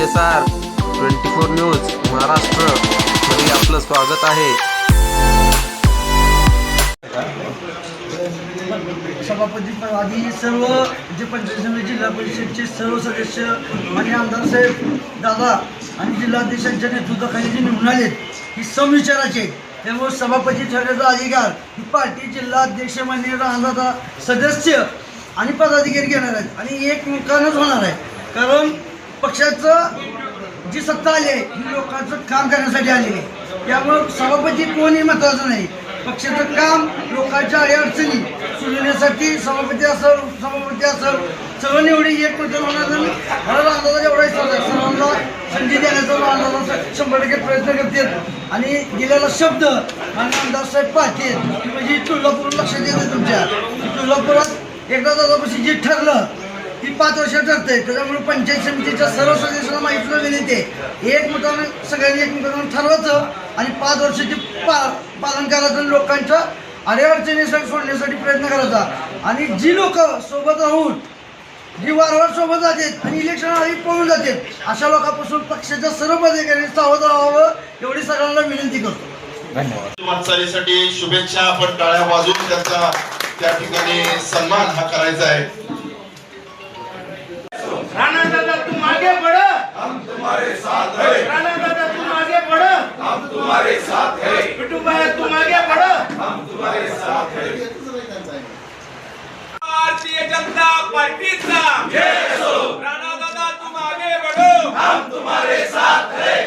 CSR 24 news Maharashtra मध्ये आपलं स्वागत आहे। सभापती आधी सर्व जे पंचायत समिती जिल्हा परिषदचे सर्व सदस्य आणि आमदार साहेब दादा आणि जिल्हाध्यक्षांच्या नेतृत्वाखाली जे निवडून आलेत ही समविचाराचे आहेत। त्यामुळे सभापती ठरण्याचा अधिकार ही पार्टी जिल्हाध्यक्ष माननीय राहणारा सदस्य आणि पदाधिकारी घेणार आहेत आणि एकमुखानंच होणार आहे। कारण पक्षाचं जी सत्ता आली आहे ही लोकांचं काम करण्यासाठी आलेली आहे। त्यामुळं सभापती कोणही महत्त्वाचं नाही, पक्षाचं काम लोकांच्या अडचणी सोडवण्यासाठी सभापती असेल सर्व निवडी एक होणार। मला राहणारा एवढा सर्वांना संधी देण्याचा राहणारा 100% प्रयत्न करतात आणि दिलेला शब्द आणि आमदार साहेब पाहते म्हणजे तुळजापूर लक्षात येते तुमच्या तुळजापुरात एकदा दादापाशी जे ठरलं ती 5 वर्ष ठरते। त्याच्यामुळे पंचायत समितीच्या सर्व सदस्यांना माहिती विनंती आहे एकमताने सगळ्यांनी एकमेकांना ठरवायचं आणि 5 वर्षाचे पालन करायचं, लोकांच्या अडचणीसाठी सोडण्यासाठी प्रयत्न करायचा आणि जी लोक सोबत राहून जी वारंवार सोबत जातात आणि इलेक्शन आधी पळून जातात अशा लोकांपासून पक्षाच्या सर्व पदाधिकाऱ्यांनी सावध राहावं एवढी सगळ्यांना विनंती करतो। धन्यवाद। वाटचालीसाठी शुभेच्छा। आपण टाळ्या वाजवून त्यांचा त्या ठिकाणी सन्मान हा करायचा आहे। राणा दादा तुम आगे बढ़ो, हम तुम्हारे साथ हैं। राणा दादा तुम आगे बढ़ो, हम तुम्हारे साथ हैं। बिट्टू भाई तुम आगे बढ़ो, हम तुम्हारे साथ हैं। भारतीय जनता पार्टीचा जय हो। राणा दादा तुम आगे बढ़ो, हम तुम्हारे साथ हैं।